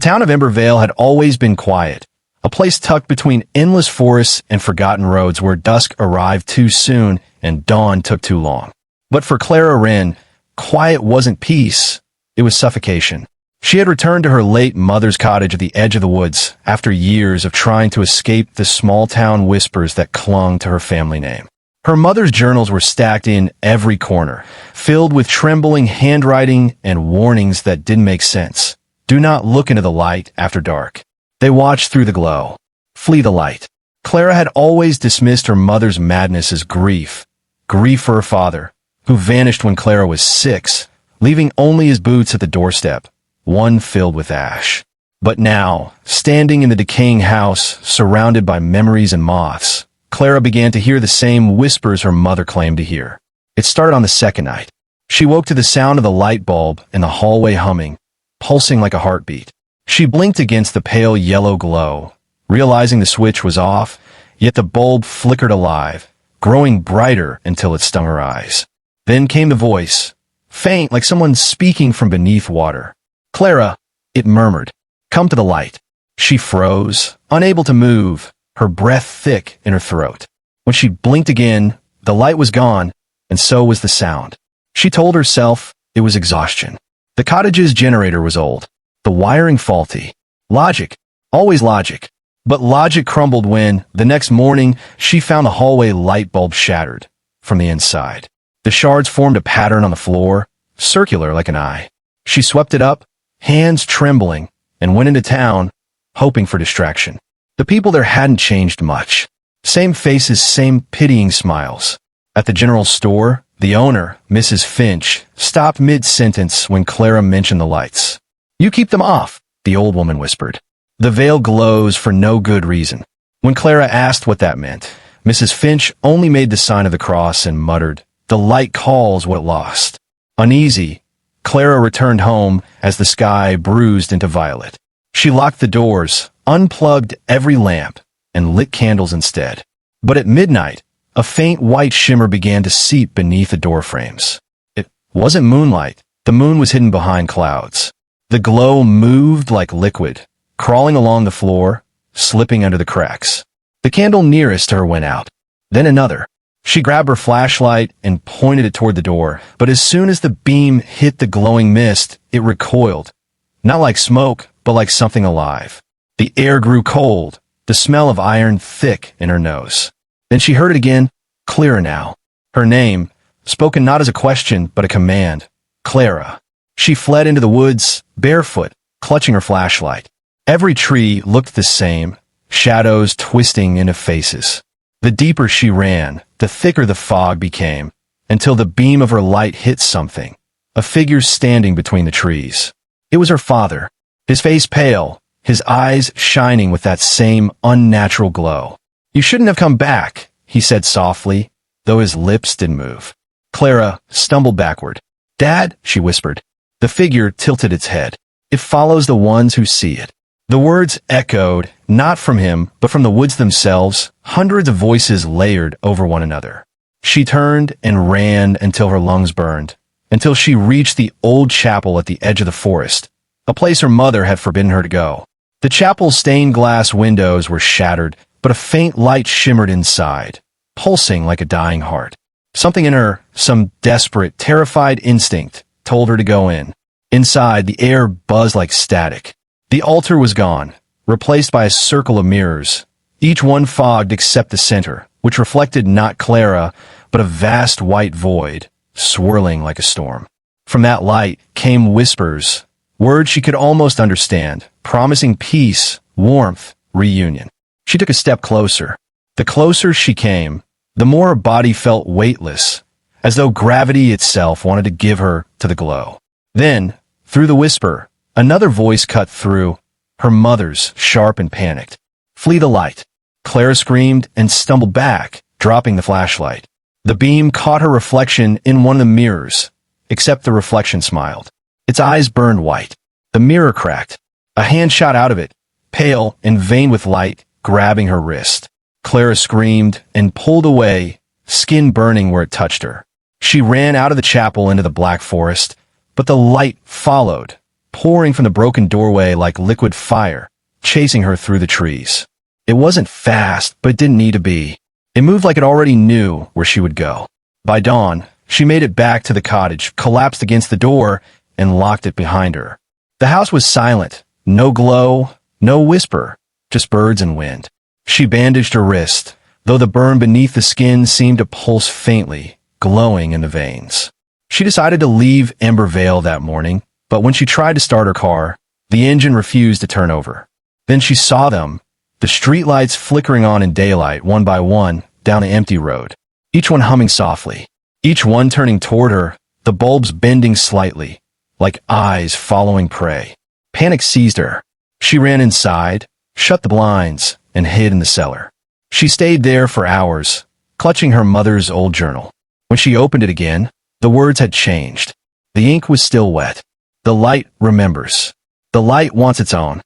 town of Embervale had always been quiet, a place tucked between endless forests and forgotten roads where dusk arrived too soon and dawn took too long. But for Clara Wren, quiet wasn't peace, it was suffocation. She had returned to her late mother's cottage at the edge of the woods after years of trying to escape the small-town whispers that clung to her family name. Her mother's journals were stacked in every corner, filled with trembling handwriting and warnings that didn't make sense. Do not look into the light after dark. They watched through the glow. Flee the light. Clara had always dismissed her mother's madness as grief. Grief for her father, who vanished when Clara was 6, leaving only his boots at the doorstep, one filled with ash. But now, standing in the decaying house, surrounded by memories and moths, Clara began to hear the same whispers her mother claimed to hear. It started on the second night. She woke to the sound of the light bulb in the hallway humming, pulsing like a heartbeat. She blinked against the pale yellow glow, realizing the switch was off, yet the bulb flickered alive, growing brighter until it stung her eyes. Then came the voice, faint like someone speaking from beneath water. "Clara," it murmured, "come to the light." She froze, unable to move, her breath thick in her throat. When she blinked again, the light was gone, and so was the sound. She told herself it was exhaustion. The cottage's generator was old, the wiring faulty. Logic, always logic. But logic crumbled when, the next morning, she found the hallway light bulb shattered from the inside. The shards formed a pattern on the floor, circular like an eye. She swept it up, hands trembling, and went into town, hoping for distraction. The people there hadn't changed much. Same faces, same pitying smiles. At the general store, the owner, Mrs. Finch, stopped mid-sentence when Clara mentioned the lights. "You keep them off," the old woman whispered. "The veil glows for no good reason." When Clara asked what that meant, Mrs. Finch only made the sign of the cross and muttered, "The light calls what it lost." Uneasy, Clara returned home as the sky bruised into violet. She locked the doors, unplugged every lamp, and lit candles instead. But at midnight, a faint white shimmer began to seep beneath the door frames. It wasn't moonlight. The moon was hidden behind clouds. The glow moved like liquid, crawling along the floor, slipping under the cracks. The candle nearest to her went out. Then another. She grabbed her flashlight and pointed it toward the door, but as soon as the beam hit the glowing mist, it recoiled. Not like smoke, but like something alive. The air grew cold, the smell of iron thick in her nose. Then she heard it again, clearer now. Her name, spoken not as a question, but a command. Clara. She fled into the woods, barefoot, clutching her flashlight. Every tree looked the same, shadows twisting into faces. The deeper she ran, the thicker the fog became, until the beam of her light hit something, a figure standing between the trees. It was her father, his face pale, his eyes shining with that same unnatural glow. "You shouldn't have come back," he said softly, though his lips didn't move. Clara stumbled backward. "Dad," she whispered. The figure tilted its head. "It follows the ones who see it." The words echoed, not from him, but from the woods themselves, hundreds of voices layered over one another. She turned and ran until her lungs burned, until she reached the old chapel at the edge of the forest, a place her mother had forbidden her to go. The chapel's stained glass windows were shattered, but a faint light shimmered inside, pulsing like a dying heart. Something in her, some desperate, terrified instinct, told her to go in. Inside, the air buzzed like static. The altar was gone, replaced by a circle of mirrors, each one fogged except the center, which reflected not Clara, but a vast white void, swirling like a storm. From that light came whispers, words she could almost understand, promising peace, warmth, reunion. She took a step closer. The closer she came, the more her body felt weightless, as though gravity itself wanted to give her to the glow. Then, through the whisper, another voice cut through, her mother's, sharp and panicked. "Flee the light." Clara screamed and stumbled back, dropping the flashlight. The beam caught her reflection in one of the mirrors, except the reflection smiled. Its eyes burned white. The mirror cracked. A hand shot out of it, pale and veined with light, grabbing her wrist. Clara screamed and pulled away, skin burning where it touched her. She ran out of the chapel into the black forest, but the light followed, pouring from the broken doorway like liquid fire, chasing her through the trees. It wasn't fast, but it didn't need to be. It moved like it already knew where she would go. By dawn, she made it back to the cottage, collapsed against the door, and locked it behind her. The house was silent. No glow, no whisper, just birds and wind. She bandaged her wrist, though the burn beneath the skin seemed to pulse faintly, glowing in the veins. She decided to leave Ember Vale that morning, but when she tried to start her car, the engine refused to turn over. Then she saw them, the streetlights flickering on in daylight one by one down an empty road, each one humming softly, each one turning toward her, the bulbs bending slightly, like eyes following prey. Panic seized her. She ran inside, shut the blinds, and hid in the cellar. She stayed there for hours, clutching her mother's old journal. When she opened it again, the words had changed. The ink was still wet. The light remembers. The light wants its own.